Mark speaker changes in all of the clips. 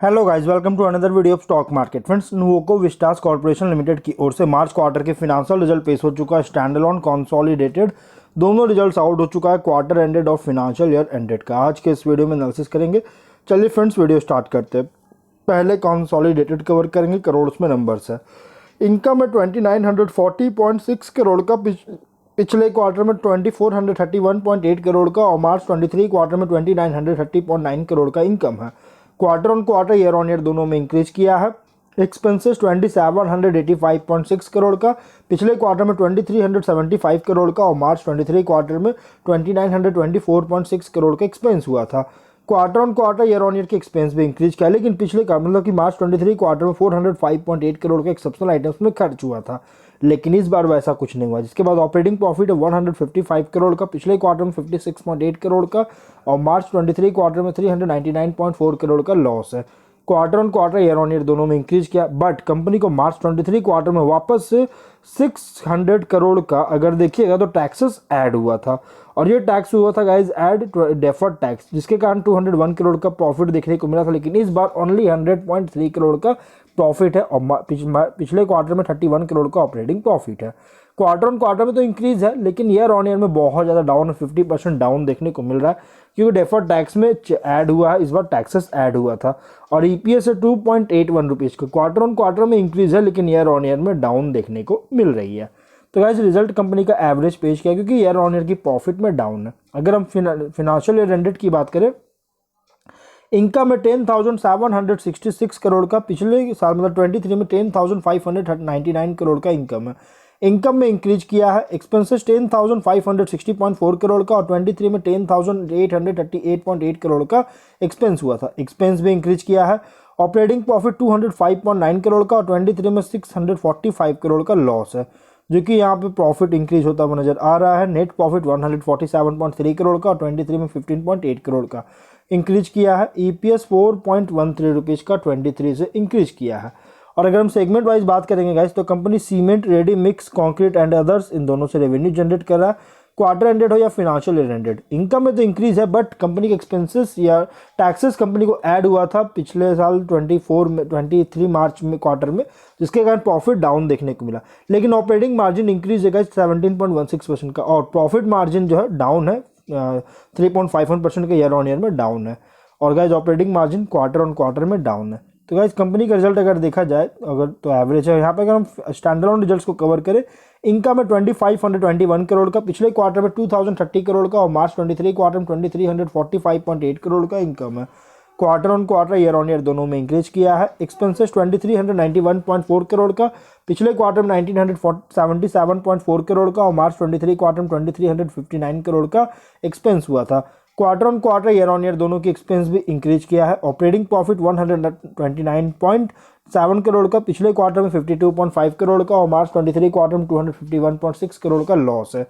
Speaker 1: Hello guys, welcome to another video of stock market. Friends, Nuvoco Vistas corporation limited की ओर से March quarter के financial result पेश हो चुका है। स्टैंड अलोन कंसोलिडेटेड दोनों रिजल्ट्स आउट हो चुका है क्वार्टर एंडेड और फिनेंशियल ईयर एंडेड का। आज के इस वीडियो में एनालिसिस करेंगे। चलिए फ्रेंड्स, वीडियो स्टार्ट करते हैं। पहले कंसोलिडेटेड कवर करेंगे, करोड़ में नंबर्स है। इनकम है 2940.6 करोड़ का, पिछले क्वार्टर में 2431.8 करोड़ का और मार्च 23 क्वार्टर में 2930.9 करोड़ का इनकम है। Quarter on quarter, year on year दोनों में इंक्रीज किया है। एक्सपेंसेस 2785.6 करोड़ का, पिछले क्वार्टर में 2375 करोड़ का और मार्च 23 क्वार्टर में 2924.6 करोड़ का एक्सपेंस हुआ था। Quarter on quarter, year on year के एक्सपेंस भी इंक्रीज किया, लेकिन पिछले का मतलब कि मार्च 23 क्वार्टर में 405.8 करोड़ का एक्सेप्शनल आइटम्स में खर्च हुआ था, लेकिन इस बार वैसा कुछ नहीं हुआ। जिसके बाद ऑपरेटिंग प्रॉफिट है 155 करोड़ का, पिछले क्वार्टर में 56.8 करोड़ का और मार्च 23 क्वार्टर में 399.4 करोड़ का लॉस है। Quarter on quarter, year on year दोनों में इंक्रीज किया, बट कंपनी को मार्च 23 क्वार्टर में वापस से 600 करोड़ का अगर देखिएगा तो टैक्सेस ऐड हुआ था, और ये टैक्स हुआ था गाइज ऐड डेफर्ड टैक्स, जिसके कारण 201 करोड़ का प्रॉफिट देखने को मिला था। लेकिन इस बार ओनली 100.3 करोड़ का प्रॉफिट है और पिछले क्वार्टर में 31 करोड़ का ऑपरेटिंग प्रॉफिट है। क्वार्टर ऑन क्वार्टर में तो इंक्रीज है, लेकिन ईयर ऑन ईयर में बहुत ज़्यादा डाउन है, 50% डाउन देखने को मिल रहा है, क्योंकि डेफर्ड टैक्स में ऐड हुआ है, इस बार टैक्सेस ऐड हुआ था। और ईपीएस है 2.81 रुपीज़ का। क्वार्टर ऑन क्वार्टर में इंक्रीज है, लेकिन ईयर ऑन ईयर में डाउन देखने को मिल रही है। तो गाइस, रिजल्ट कंपनी का एवरेज पेश किया, क्योंकि ईयर ऑन ईयर की प्रॉफिट में डाउन है। अगर हम फिनेंशियल ईयर एंडेड की बात करें, इनकम है 10,766 करोड़ का, पिछले साल मतलब 23 में 10,599 करोड़ का इनकम है। इनकम में इंक्रीज किया है। एक्सपेंसेस 10,560.4 करोड़ का और 23 में 10,838.8 करोड़ का एक्सपेंस हुआ था, एक्सपेंस भी इंक्रीज किया है। ऑपरेटिंग प्रॉफिट 205.9 करोड़ का और 23 में 645 करोड़ का लॉस है, जो कि यहाँ पे प्रॉफिट इंक्रीज होता हुआ नजर आ रहा है। नेट प्रॉफिट 147.3 करोड़ का और 23 में 15.8 करोड़ का इंक्रीज किया है। ईपीएस 4.13 रुपीज़ का 23 से इंक्रीज किया है। और अगर हम सेगमेंट वाइज बात करेंगे गाइस, तो company cement, ready mix concrete and others in दोनों से रेवेन्यू जनरेट कर रहा है। क्वार्टर एंडेड हो या फिनेंशियल ईयर एंडेड, इनकम में तो इंक्रीज है, बट कंपनी के एक्सपेंसेस या टैक्सेस कंपनी को ऐड हुआ था पिछले साल 23 मार्च में क्वार्टर में, जिसके कारण प्रॉफिट डाउन देखने को मिला। लेकिन ऑपरेटिंग मार्जिन इंक्रीज है 17.16% का, और प्रॉफिट मार्जिन जो है डाउन है 3.51% का, ईयर ऑन ईयर में डाउन है। और guys, operating margin quarter on quarter में डाउन है। तो गाइज, कंपनी का रिजल्ट अगर देखा जाए अगर तो एवरेज है। यहाँ पे अगर हम स्टैंड अलोन रिजल्ट्स को कवर करें, इनकम है 2521 करोड़ का, पिछले क्वार्टर में 2030 करोड़ का और मार्च 23 क्वार्टर में 2345.8 करोड़ का इनकम है। Quarter on quarter, year on year दोनों में इंक्रीज किया है। एक्सपेंसेस 2391.4 करोड़ का, पिछले क्वार्टर में 1977.4 करोड़ का और मार्च 23 क्वार्टर में 2359 करोड़ का एक्सपेंस हुआ था। Quarter on quarter, year on year दोनों की एक्सपेंस भी इंक्रीज किया है। ऑपरेटिंग प्रॉफिट 129.7 करोड़ का, पिछले क्वार्टर में 52.5 करोड़ का और मार्च 23 क्वार्टर में 251.6 करोड़ का लॉस है।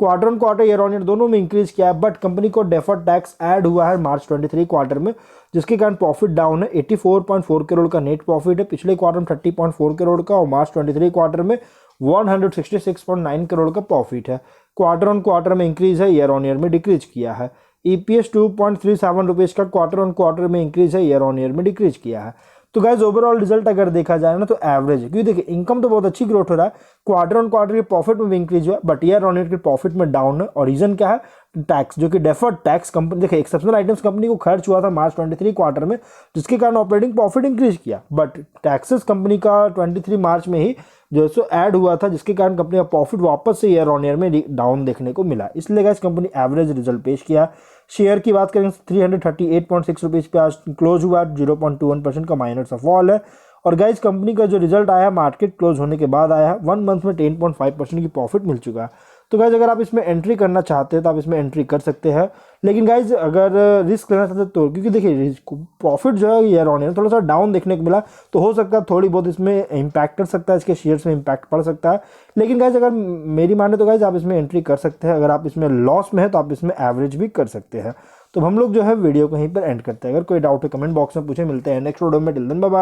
Speaker 1: Quarter on quarter, year on year दोनों में इंक्रीज किया है, बट कंपनी को डेफर्ड टैक्स ऐड हुआ है मार्च 23 क्वार्टर में, जिसके कारण प्रॉफिट डाउन है। 84.4 करोड़ का नेट प्रॉफिट है, पिछले क्वार्टर में 30.4 करोड़ का और मार्च 23 क्वार्टर में 166.9 करोड़ का प्रॉफिट है। क्वार्टर ऑन क्वार्टर में इंक्रीज है, ईयर ऑन ईयर में डिक्रीज किया है। ईपीएस 2.37 रुपीज़ का क्वार्टर ऑन क्वार्टर में इंक्रीज है, ईयर ऑन ईयर में डिक्रीज किया है। तो गाइज, ओवरऑल रिजल्ट अगर देखा जाए ना तो एवरेज है, क्योंकि देखिए इनकम तो बहुत अच्छी ग्रोथ हो रहा है, क्वार्टर ऑन क्वार्टर के प्रॉफिट में भी इंक्रीज हुआ, बट ईयर ऑन ईयर के प्रॉफिट में डाउन है। और रीजन क्या है? टैक्स, जो कि डेफर्ड टैक्स कंपनी, देखिए एक्सेप्शनल आइटम्स कंपनी को खर्च हुआ था मार्च 23 क्वार्टर में, जिसके कारण ऑपरेटिंग प्रॉफिट इंक्रीज किया, बट टैक्सेस कंपनी का 23 मार्च में ही जो सो ऐड हुआ था, जिसके कारण कंपनी का प्रॉफिट वापस से ईयर ऑन ईयर में डाउन देखने को मिला। इसलिए गाइस, कंपनी एवरेज रिजल्ट पेश किया। शेयर की बात करें 338.6 रुपीज़ पे आज क्लोज हुआ, 0.21% का माइनस ऑफ फॉल है। और गाइज, कंपनी का जो रिजल्ट आया मार्केट क्लोज होने के बाद आया है, 1 मंथ में 10.5% की प्रॉफिट मिल चुका है। तो गाइज, अगर आप इसमें एंट्री करना चाहते हैं तो आप इसमें एंट्री कर सकते हैं, लेकिन गाइज अगर रिस्क लेना चाहते हैं तो, क्योंकि देखिए प्रॉफिट जो है ईयर ऑन ईयर थोड़ा सा डाउन देखने को मिला, तो हो सकता है थोड़ी बहुत इसमें इम्पैक्ट कर सकता है, इसके शेयर्स में इम्पैक्ट पड़ सकता है। लेकिन गाइज, अगर मेरी माने तो गाइज आप इसमें एंट्री कर सकते हैं। अगर आप इसमें लॉस में है तो आप इसमें एवरेज भी कर सकते हैं। तो हम लोग जो है वीडियो को यहीं पर एंड करते हैं। अगर कोई डाउट है कमेंट बॉक्स में पूछे। मिलते हैं नेक्स्ट वीडियो में। Till then bye bye.